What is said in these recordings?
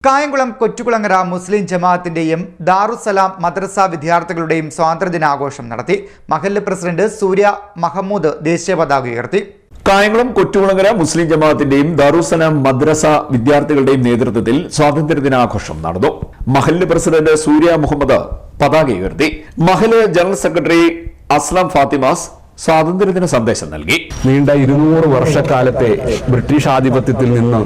കായംകുളം കൊച്ചുകുളങ്ങര മുസ്ലിം ജമാഅത്തിന്റെയും ദാറുസ്സലാം മദ്രസ വിദ്യാർത്ഥികളുടെയും സ്വാതന്ത്ര്യദിനാഘോഷം നടത്തി. മഹല്ല് പ്രസിഡന്റ് സൂര്യ മഹമ്മൂദ് ദേശീയ പതാക ഉയർത്തി. കായംകുളം കൊച്ചുകുളങ്ങര മുസ്ലിം ജമാഅത്തിന്റെയും ദാറുസ്സലാം മദ്രസ വിദ്യാർത്ഥികളുടെയും നേതൃത്വത്തിൽ സ്വാതന്ത്ര്യദിനാഘോഷം നടന്നു. മഹല്ല് പ്രസിഡന്റ് സൂര്യ മുഹമ്മദ് പതാക ഉയർത്തി. മഹല്ല് ജനറൽ സെക്രട്ടറി അസ്ലാം ഫാത്തിമാസ് സ്വാതന്ത്ര്യദിന സന്ദേശം നൽകി. നീണ്ട 200 വർഷക്കാലത്തെ ബ്രിട്ടീഷ് ആധിപത്യത്തിൽ നിന്ന്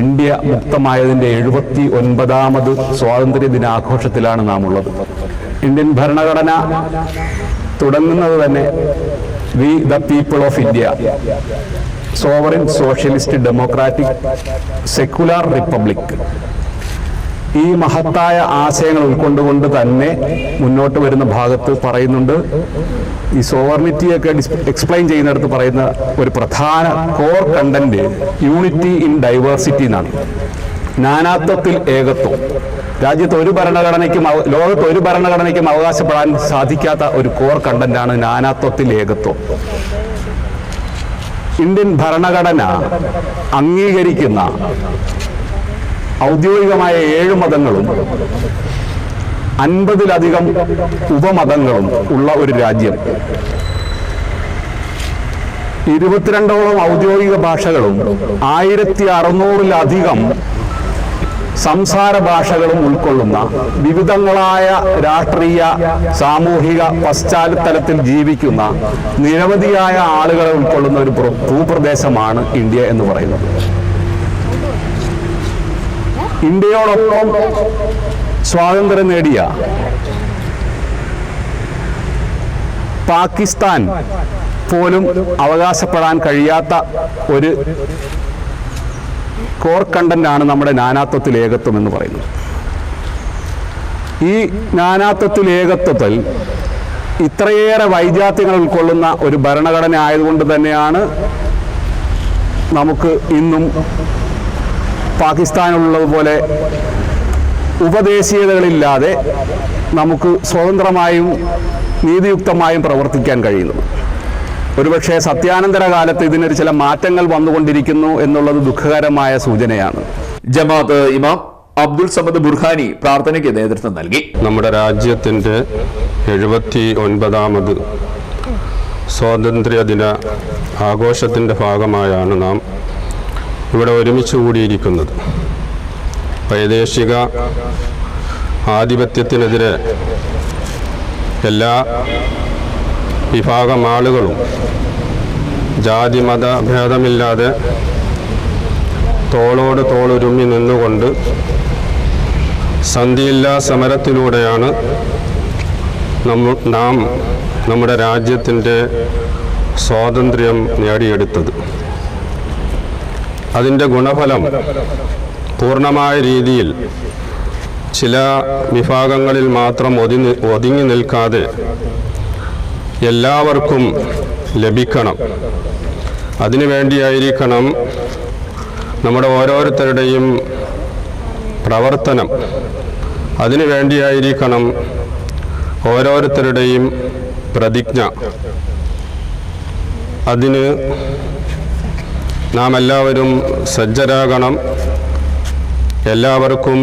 ഇന്ത്യ മുക്തമായതിന്റെ 79ാമത് സ്വാതന്ത്ര്യ ദിനാഘോഷത്തിലാണ് നാം ഉള്ളത്. ഇന്ത്യൻ ഭരണഘടന തുടങ്ങുന്നത് തന്നെ we the people of India, sovereign socialist democratic secular republic, ഈ മഹത്തായ ആശയങ്ങൾ ഉൾക്കൊണ്ടുകൊണ്ട് തന്നെ മുന്നോട്ട് വരുന്ന ഭാഗത്ത് പറയുന്നുണ്ട്. ഈ സോവർണിറ്റിയൊക്കെ എക്സ്പ്ലെയിൻ ചെയ്യുന്നിടത്ത് പറയുന്ന ഒരു പ്രധാന core content unity in diversity എന്നാണ്. നാനാത്വത്തിൽ ഏകത്വം. രാജ്യത്ത് ഒരു ഭരണഘടനയ്ക്കും ലോകത്ത് ഒരു ഭരണഘടനയ്ക്കും അവകാശപ്പെടാൻ സാധിക്കാത്ത ഒരു കോർ കണ്ടന്റാണ് നാനാത്വത്തിൽ ഏകത്വം. ഇന്ത്യൻ ഭരണഘടന അംഗീകരിക്കുന്ന ഔദ്യോഗികമായ 7 മതങ്ങളും 50-ലധികം ഉപമതങ്ങളും ഉള്ള ഒരു രാജ്യം, 22ഓളം ഔദ്യോഗിക ഭാഷകളും 1600-ലധികം സംസാര ഭാഷകളും ഉൾക്കൊള്ളുന്ന വിവിധങ്ങളായ രാഷ്ട്രീയ സാമൂഹിക പശ്ചാത്തലത്തിൽ ജീവിക്കുന്ന നിരവധിയായ ആളുകളെ ഉൾക്കൊള്ളുന്ന ഒരു ഭൂപ്രദേശമാണ് ഇന്ത്യ എന്ന് പറയുന്നത്. ഇന്ത്യയോടൊപ്പം സ്വാതന്ത്ര്യം നേടിയ പാകിസ്ഥാൻ പോലും അവകാശപ്പെടാൻ കഴിയാത്ത ഒരു കോർ കണ്ടന്റാണ് നമ്മുടെ നാനാത്വത്തിൽ ഏകത്വം എന്ന് പറയുന്നത്. ഈ നാനാത്വത്തിൽ ഏകത്വത്തിൽ ഇത്രയേറെ വൈജാത്യങ്ങൾ ഉൾക്കൊള്ളുന്ന ഒരു ഭരണഘടന ആയതുകൊണ്ട് തന്നെയാണ് നമുക്ക് ഇന്നും പാകിസ്ഥാനുള്ളതുപോലെ ഉപദേശീയതകളില്ലാതെ നമുക്ക് സ്വതന്ത്രമായും നീതിയുക്തമായും പ്രവർത്തിക്കാൻ കഴിയുന്നത്. ഒരുപക്ഷെ സത്യാനന്തര കാലത്ത് ഇതിനൊരു ചില മാറ്റങ്ങൾ വന്നുകൊണ്ടിരിക്കുന്നു എന്നുള്ളത് ദുഃഖകരമായ സൂചനയാണ്. ജമാഅത്ത് ഇമാം അബ്ദുൽ സമദ് ബുർഹാനി പ്രാർത്ഥനയ്ക്ക് നേതൃത്വം നൽകി. നമ്മുടെ രാജ്യത്തിൻ്റെ 79ാമത് സ്വാതന്ത്ര്യദിന ആഘോഷത്തിൻ്റെ ഭാഗമായാണ് നാം ഇവിടെ ഒരുമിച്ച് കൂടിയിരിക്കുന്നത്. വൈദേശിക ആധിപത്യത്തിനെതിരെ എല്ലാ വിഭാഗം ആളുകളും ജാതി മത ഭേദമില്ലാതെ തോളോട് തോളുരുമ്മി നിന്നുകൊണ്ട് സന്ധിയില്ലാ സമരത്തിലൂടെയാണ് നാം നമ്മുടെ രാജ്യത്തിൻ്റെ സ്വാതന്ത്ര്യം നേടിയെടുത്തത്. അതിൻ്റെ ഗുണഫലം പൂർണ്ണമായ രീതിയിൽ ചില വിഭാഗങ്ങളിൽ മാത്രം ഒതുങ്ങി നിൽക്കാതെ എല്ലാവർക്കും ലഭിക്കണം. അതിനുവേണ്ടിയായിരിക്കണം നമ്മുടെ ഓരോരുത്തരുടെയും പ്രവർത്തനം. അതിനുവേണ്ടിയായിരിക്കണം ഓരോരുത്തരുടെയും പ്രതിജ്ഞ. അതിന് നാം എല്ലാവരും സജ്ജരാകണം. എല്ലാവർക്കും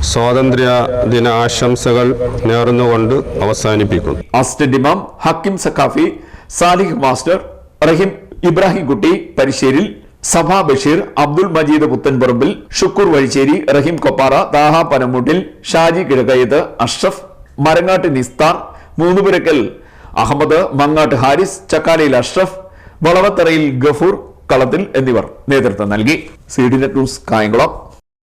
സ്വാതന്ത്ര്യ ദിന ആശംസകൾ നേർന്നുകൊണ്ട് അവസാനിപ്പിക്കുന്നു. അസിസ്റ്റന്റ് ഇമാം ഹക്കിം സഖാഫി, സാലിഹ് മാസ്റ്റർ, റഹീം ഇബ്രാഹിം കുട്ടി പരിശേരിൽ, സഭാ ബഷീർ, അബ്ദുൽ മജീദ് പുത്തൻപറമ്പിൽ, ഷുക്കൂർ വഴിച്ചേരി, റഹീം കൊപ്പാറ, താഹ പനമൂട്ടിൽ, ഷാജി കിഴക്കയത്ത്, അഷ്റഫ്, മരങ്ങാട്ട് നിസ്താർ, മൂന്നുപുരക്കൽ അഹമ്മദ്, മങ്ങാട്ട് ഹാരിസ്, ചക്കാലയിൽ അഷ്റഫ്, വളവത്തറയിൽ ഗഫൂർ, കളത്തിൽ എന്നിവർ നേതൃത്വം നൽകി. CDNet news Kayamkulam.